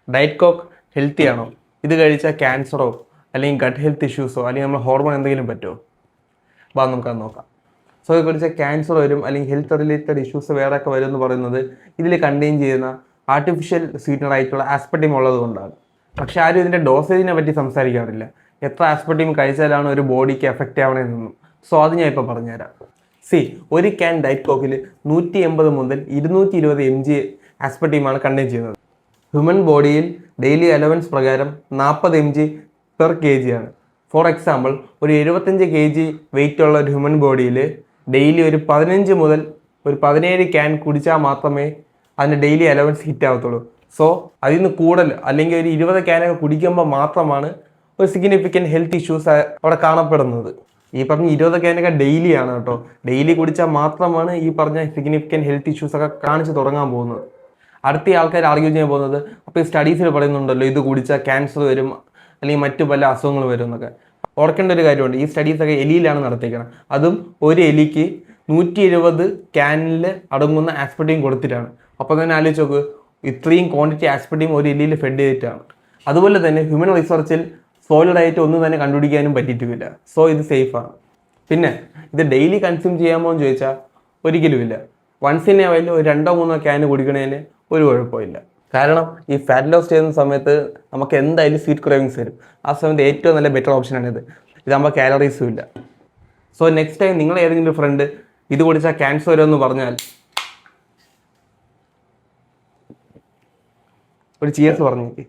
Diet coke healthy ആണോ? ഇത് കഴിച്ചാൽ ക്യാൻസറോ അല്ലെങ്കിൽ ഗട്ട് ഹെൽത്ത് ഇഷ്യൂസോ അല്ലെങ്കിൽ നമ്മൾ ഹോർമോൺ എന്തെങ്കിലും പറ്റുമോ? അപ്പോൾ നമുക്കത് നോക്കാം. സോ ഇത് കഴിച്ചാൽ ക്യാൻസർ വരും അല്ലെങ്കിൽ ഹെൽത്ത് റിലേറ്റഡ് ഇഷ്യൂസ് വേറെ ഒക്കെ വരും എന്ന് പറയുന്നത് ഇതിൽ കണ്ടെയ്ൻ ചെയ്യുന്ന ആർട്ടിഫിഷ്യൽ സ്വീറ്റ്നർ ആയിട്ടുള്ള ആസ്പെർട്ടിം ഉള്ളത് കൊണ്ടാണ്. പക്ഷെ ആരും ഇതിൻ്റെ ഡോസേജിനെ പറ്റി സംസാരിക്കാറില്ല. എത്ര ആസ്പെർട്ടിം കഴിച്ചാലാണ് ഒരു ബോഡിക്ക് എഫക്റ്റ് ആവണമെന്നൊന്നും. സോ അത് ഞാൻ ഇപ്പോൾ പറഞ്ഞുതരാം. ഒരു ക്യാൻ ഡയറ്റ് കോക്കിൽ 180 മുതൽ 220 mg ആസ്പെർട്ടിമാണ് കണ്ടെയ്ൻ ചെയ്യുന്നത്. ഹ്യൂമൻ ബോഡിയിൽ ഡെയിലി അലവൻസ് പ്രകാരം 40 mg പെർ kg ആണ്. ഫോർ എക്സാമ്പിൾ, ഒരു 75 kg വെയിറ്റ് ഉള്ള ഒരു ഹ്യൂമൻ ബോഡിയിൽ ഡെയിലി ഒരു 15 മുതൽ ഒരു 17 ക്യാൻ കുടിച്ചാൽ മാത്രമേ അതിൻ്റെ ഡെയിലി അലവൻസ് ഹിറ്റ് ആവത്തുള്ളൂ. സോ അതിൽ നിന്ന് കൂടുതൽ അല്ലെങ്കിൽ ഒരു 20 ക്യാനൊക്കെ കുടിക്കുമ്പോൾ മാത്രമാണ് ഒരു സിഗ്നിഫിക്കൻറ്റ് ഹെൽത്ത് ഇഷ്യൂസ് അവിടെ കാണപ്പെടുന്നത്. ഈ പറഞ്ഞ 20 ക്യാനൊക്കെ ഡെയിലി ആണ് കേട്ടോ. ഡെയിലി കുടിച്ചാൽ മാത്രമാണ് ഈ പറഞ്ഞ സിഗ്നിഫിക്കൻറ്റ് ഹെൽത്ത് ഇഷ്യൂസ് ഒക്കെ കാണിച്ച് തുടങ്ങാൻ പോകുന്നത്. അടുത്ത ആൾക്കാർ ആർഗ്യൂ ചെയ്യാൻ പോകുന്നത്, അപ്പോൾ ഈ സ്റ്റഡീസിൽ പറയുന്നുണ്ടല്ലോ ഇത് കുടിച്ചാൽ ക്യാൻസർ വരും അല്ലെങ്കിൽ മറ്റു പല അസുഖങ്ങൾ വരും എന്നൊക്കെ. ഓർക്കേണ്ട ഒരു കാര്യമുണ്ട്, ഈ സ്റ്റഡീസൊക്കെ എലിയിലാണ് നടത്തിയിരിക്കണം. അതും ഒരു എലിക്ക് 120 ക്യാനിൽ അടങ്ങുന്ന ആസ്പെർട്ടിം കൊടുത്തിട്ടാണ്. അപ്പോൾ തന്നെ ആലോചിച്ച് നോക്ക്, ഇത്രയും ക്വാണ്ടിറ്റി ആസ്പെർട്ടിം ഒരു എലിയിൽ ഫെഡ് ചെയ്തിട്ടാണ്. അതുപോലെ തന്നെ ഹ്യൂമൻ റിസർച്ചിൽ സോളിഡ് ആയിട്ട് ഒന്നും തന്നെ കണ്ടുപിടിക്കാനും പറ്റിയിട്ടുമില്ല. സോ ഇത് സേഫാണ്. പിന്നെ ഇത് ഡെയിലി കൺസ്യൂം ചെയ്യാമോ എന്ന് ചോദിച്ചാൽ ഒരിക്കലുമില്ല. വൺസ് ഇൻ എ വൈൽ ഒരു 2-3 ക്യാൻ കുടിക്കണതിന് ഒരു കുഴപ്പമില്ല. കാരണം ഈ ഫാറ്റ് ലോസ് ചെയ്യുന്ന സമയത്ത് നമുക്ക് എന്തായാലും സ്വീറ്റ് ക്രേവിങ്സ് വരും. ആ സമയത്ത് ഏറ്റവും നല്ല ബെറ്റർ ഓപ്ഷനാണിത്. ഇതാകുമ്പോൾ കാലറീസും ഇല്ല. സോ നെക്സ്റ്റ് ടൈം നിങ്ങൾ ഏതെങ്കിലും ഫ്രണ്ട് ഇത് കുടിച്ചാൽ ക്യാൻസർ വരുമെന്ന് പറഞ്ഞാൽ ഒരു ചിയേഴ്സ് പറഞ്ഞേക്ക്.